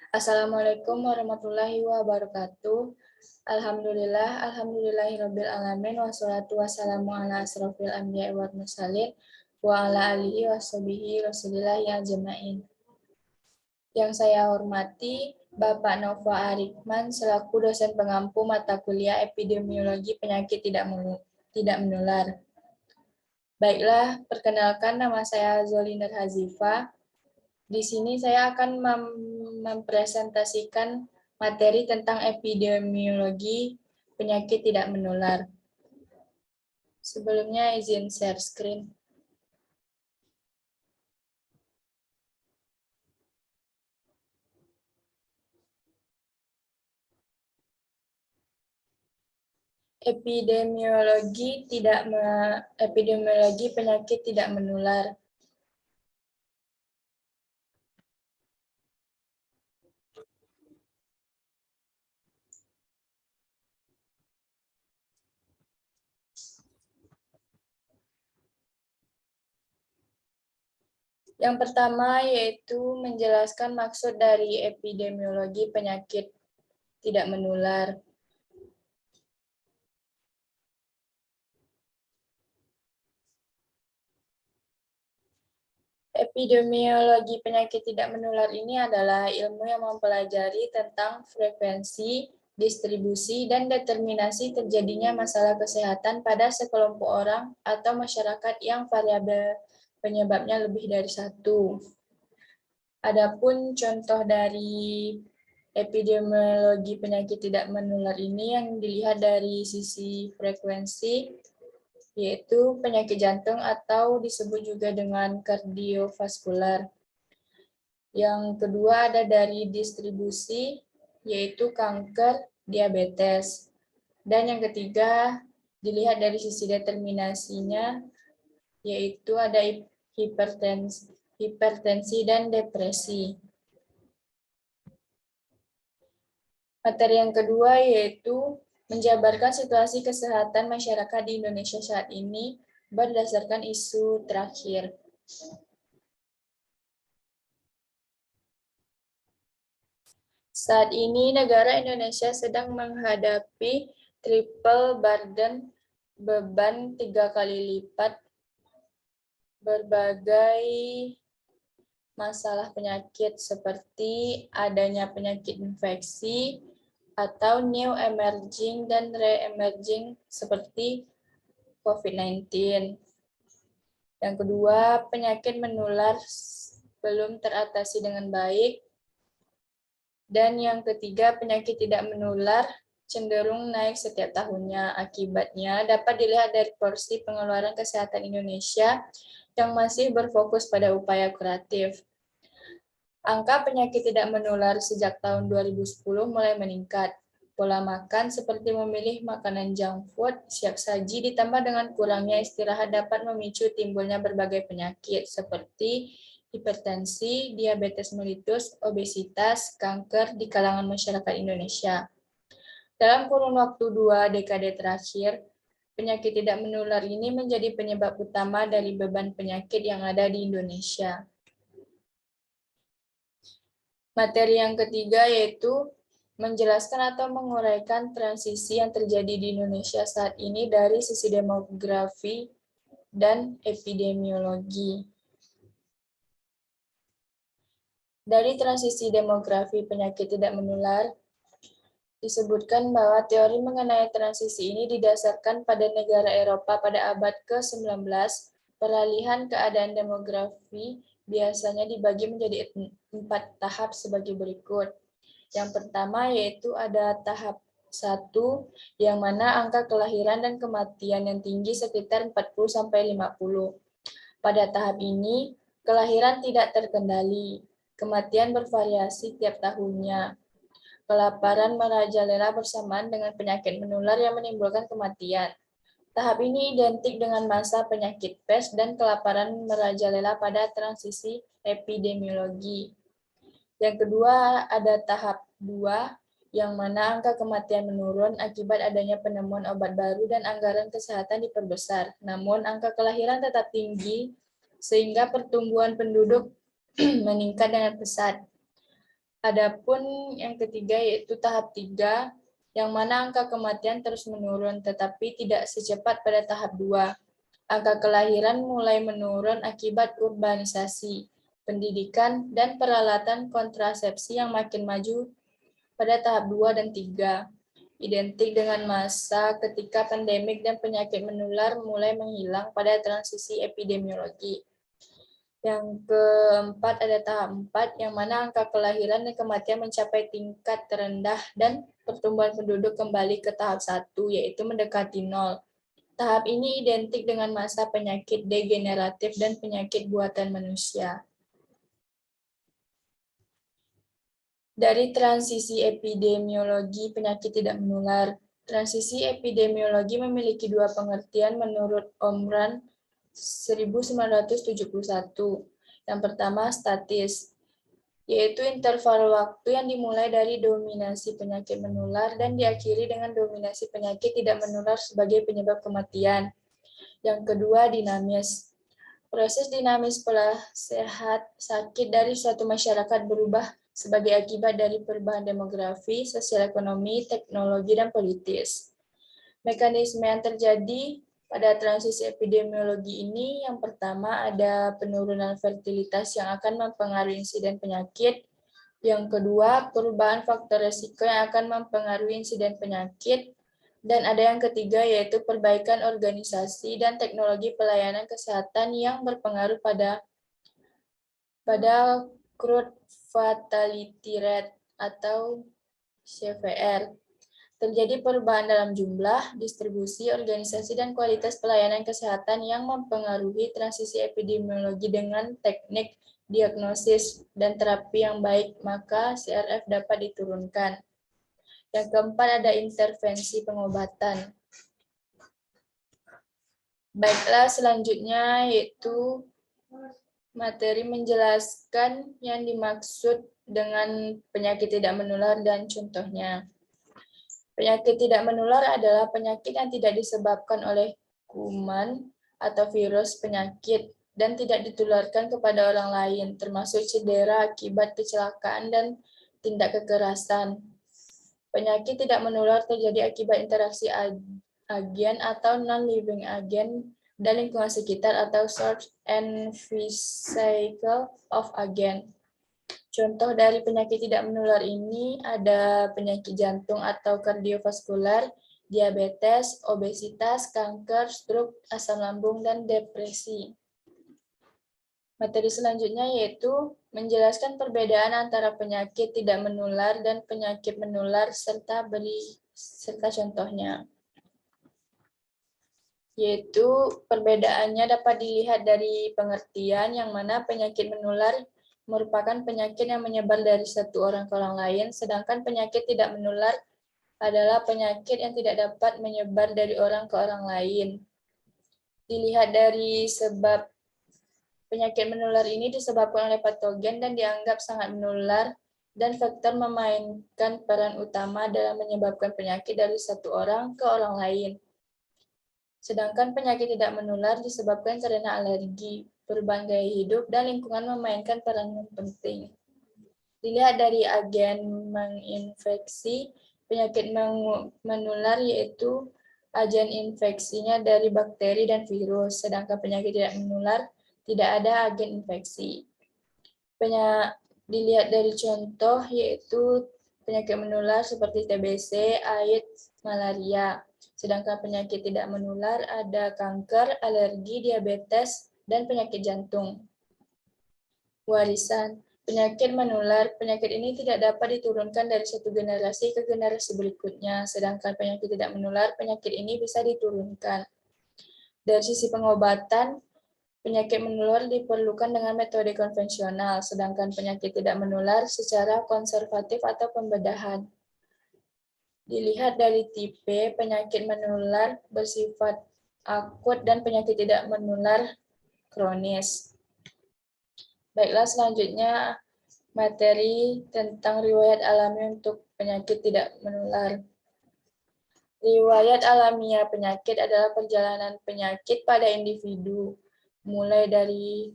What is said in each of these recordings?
Assalamualaikum warahmatullahi wabarakatuh. Alhamdulillahirabbil alamin wassalatu wassalamu ala asrofil anbiya'i wal mursalin wa ala alihi washabihi rasulillahi ajmain. Yang saya hormati Bapak Nova Arikman selaku dosen pengampu mata kuliah epidemiologi penyakit tidak menular. Baiklah, perkenalkan nama saya Zolinder Hazifa. Di sini saya akan mempresentasikan materi tentang epidemiologi penyakit tidak menular. Sebelumnya izin share screen. Epidemiologi penyakit tidak menular. Yang pertama yaitu menjelaskan maksud dari epidemiologi penyakit tidak menular. Epidemiologi penyakit tidak menular ini adalah ilmu yang mempelajari tentang frekuensi, distribusi, dan determinasi terjadinya masalah kesehatan pada sekelompok orang atau masyarakat yang variabel penyebabnya lebih dari satu. Adapun contoh dari epidemiologi penyakit tidak menular ini yang dilihat dari sisi frekuensi, yaitu penyakit jantung atau disebut juga dengan kardiovaskular. Yang kedua ada dari distribusi, yaitu kanker, diabetes. Dan yang ketiga dilihat dari sisi determinasinya, yaitu ada hipertensi dan depresi. Materi yang kedua yaitu menjabarkan situasi kesehatan masyarakat di Indonesia saat ini berdasarkan isu terakhir. Saat ini negara Indonesia sedang menghadapi triple burden, beban 3 kali lipat berbagai masalah penyakit seperti adanya penyakit infeksi, atau new emerging dan re-emerging seperti COVID-19. Yang kedua, penyakit menular belum teratasi dengan baik. Dan yang ketiga, penyakit tidak menular cenderung naik setiap tahunnya. Akibatnya dapat dilihat dari porsi pengeluaran kesehatan Indonesia yang masih berfokus pada upaya kuratif. Angka penyakit tidak menular sejak tahun 2010 mulai meningkat. Pola makan seperti memilih makanan junk food, siap saji, ditambah dengan kurangnya istirahat dapat memicu timbulnya berbagai penyakit seperti hipertensi, diabetes mellitus, obesitas, kanker di kalangan masyarakat Indonesia. Dalam kurun waktu 2 dekade terakhir, penyakit tidak menular ini menjadi penyebab utama dari beban penyakit yang ada di Indonesia. Materi yang ketiga yaitu menjelaskan atau menguraikan transisi yang terjadi di Indonesia saat ini dari sisi demografi dan epidemiologi. Dari transisi demografi penyakit tidak menular, disebutkan bahwa teori mengenai transisi ini didasarkan pada negara Eropa pada abad ke-19. Peralihan keadaan demografi biasanya dibagi menjadi 4 tahap sebagai berikut. Yang pertama yaitu ada tahap 1, yang mana angka kelahiran dan kematian yang tinggi sekitar 40-50. Pada tahap ini, kelahiran tidak terkendali, kematian bervariasi tiap tahunnya. Kelaparan merajalela bersamaan dengan penyakit menular yang menimbulkan kematian. Tahap ini identik dengan masa penyakit pes dan kelaparan merajalela pada transisi epidemiologi. Yang kedua ada tahap 2, yang mana angka kematian menurun akibat adanya penemuan obat baru dan anggaran kesehatan diperbesar. Namun angka kelahiran tetap tinggi sehingga pertumbuhan penduduk meningkat dengan pesat. Adapun yang ketiga yaitu tahap 3, yang mana angka kematian terus menurun, tetapi tidak secepat pada tahap 2. Angka kelahiran mulai menurun akibat urbanisasi, pendidikan, dan peralatan kontrasepsi yang makin maju pada tahap 2 dan 3. Identik dengan masa ketika pandemik dan penyakit menular mulai menghilang pada transisi epidemiologi. Yang keempat ada tahap 4, yang mana angka kelahiran dan kematian mencapai tingkat terendah dan pertumbuhan penduduk kembali ke tahap 1, yaitu mendekati 0. Tahap ini identik dengan masa penyakit degeneratif dan penyakit buatan manusia. Dari transisi epidemiologi penyakit tidak menular, transisi epidemiologi memiliki dua pengertian menurut Omran 1971. Yang pertama statis, yaitu interval waktu yang dimulai dari dominasi penyakit menular dan diakhiri dengan dominasi penyakit tidak menular sebagai penyebab kematian. Yang kedua dinamis. Proses dinamis pola sehat sakit dari suatu masyarakat berubah sebagai akibat dari perubahan demografi, sosial ekonomi, teknologi, dan politis. Mekanisme yang terjadi pada transisi epidemiologi ini, yang pertama ada penurunan fertilitas yang akan mempengaruhi insiden penyakit. Yang kedua, perubahan faktor risiko yang akan mempengaruhi insiden penyakit. Dan ada yang ketiga, yaitu perbaikan organisasi dan teknologi pelayanan kesehatan yang berpengaruh pada crude fatality rate atau CVR. Terjadi perubahan dalam jumlah, distribusi, organisasi, dan kualitas pelayanan kesehatan yang mempengaruhi transisi epidemiologi dengan teknik diagnosis dan terapi yang baik, maka CRF dapat diturunkan. Yang keempat ada intervensi pengobatan. Baiklah, selanjutnya yaitu materi menjelaskan yang dimaksud dengan penyakit tidak menular dan contohnya. Penyakit tidak menular adalah penyakit yang tidak disebabkan oleh kuman atau virus penyakit dan tidak ditularkan kepada orang lain, termasuk cedera akibat kecelakaan dan tindak kekerasan. Penyakit tidak menular terjadi akibat interaksi agen atau non-living agen dan lingkungan sekitar atau source and cycle of agen. Contoh dari penyakit tidak menular ini ada penyakit jantung atau kardiovaskular, diabetes, obesitas, kanker, stroke, asam lambung, dan depresi. Materi selanjutnya yaitu menjelaskan perbedaan antara penyakit tidak menular dan penyakit menular serta contohnya. Yaitu perbedaannya dapat dilihat dari pengertian yang mana penyakit menular merupakan penyakit yang menyebar dari satu orang ke orang lain, sedangkan penyakit tidak menular adalah penyakit yang tidak dapat menyebar dari orang ke orang lain. Dilihat dari sebab penyakit menular ini disebabkan oleh patogen dan dianggap sangat menular, dan faktor memainkan peran utama dalam menyebabkan penyakit dari satu orang ke orang lain. Sedangkan penyakit tidak menular disebabkan karena alergi, perubahan gaya hidup, dan lingkungan memainkan peran yang penting. Dilihat dari agen menginfeksi, penyakit menular yaitu agen infeksinya dari bakteri dan virus, sedangkan penyakit tidak menular tidak ada agen infeksi. Dilihat dari contoh yaitu penyakit menular seperti TBC, AIDS, malaria. Sedangkan penyakit tidak menular ada kanker, alergi, diabetes, dan penyakit jantung. Warisan. Penyakit menular, penyakit ini tidak dapat diturunkan dari satu generasi ke generasi berikutnya, sedangkan penyakit tidak menular, penyakit ini bisa diturunkan. Dari sisi pengobatan, penyakit menular diperlukan dengan metode konvensional, sedangkan penyakit tidak menular secara konservatif atau pembedahan. Dilihat dari tipe penyakit menular bersifat akut dan penyakit tidak menular kronis. Baiklah, selanjutnya materi tentang riwayat alami untuk penyakit tidak menular. Riwayat alamiah penyakit adalah perjalanan penyakit pada individu, mulai dari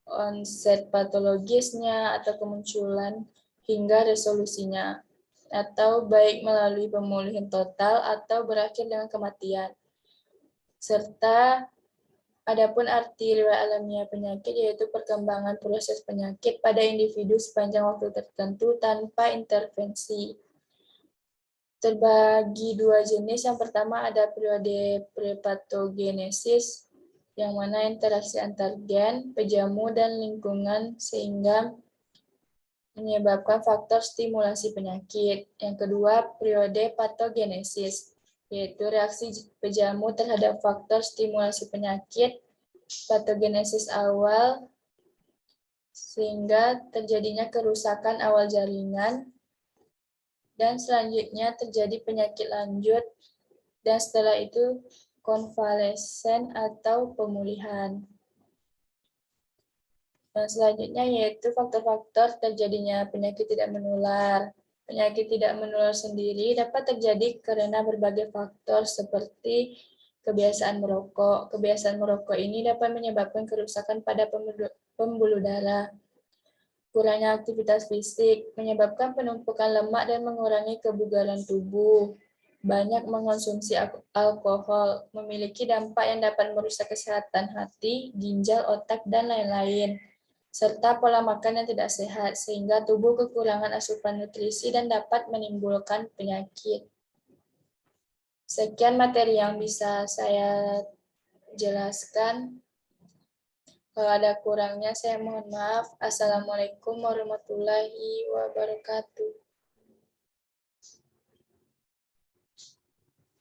onset patologisnya atau kemunculan hingga resolusinya, atau baik melalui pemulihan total atau berakhir dengan kematian. Serta adapun arti riwayat alamiah penyakit yaitu perkembangan proses penyakit pada individu sepanjang waktu tertentu tanpa intervensi. Terbagi dua jenis. Yang pertama ada periode prepatogenesis, yang mana interaksi antar gen, pejamu, dan lingkungan sehingga menyebabkan faktor stimulasi penyakit. Yang kedua, periode patogenesis, yaitu reaksi pejamu terhadap faktor stimulasi penyakit, patogenesis awal, sehingga terjadinya kerusakan awal jaringan, dan selanjutnya terjadi penyakit lanjut, dan setelah itu konvalesen atau pemulihan. Dan selanjutnya yaitu faktor-faktor terjadinya penyakit tidak menular. Penyakit tidak menular sendiri dapat terjadi karena berbagai faktor seperti kebiasaan merokok. Kebiasaan merokok ini dapat menyebabkan kerusakan pada pembuluh darah. Kurangnya aktivitas fisik menyebabkan penumpukan lemak dan mengurangi kebugaran tubuh. Banyak mengonsumsi alkohol memiliki dampak yang dapat merusak kesehatan hati, ginjal, otak, dan lain-lain, serta pola makan yang tidak sehat, sehingga tubuh kekurangan asupan nutrisi dan dapat menimbulkan penyakit. Sekian materi yang bisa saya jelaskan. Kalau ada kurangnya, saya mohon maaf. Assalamualaikum warahmatullahi wabarakatuh.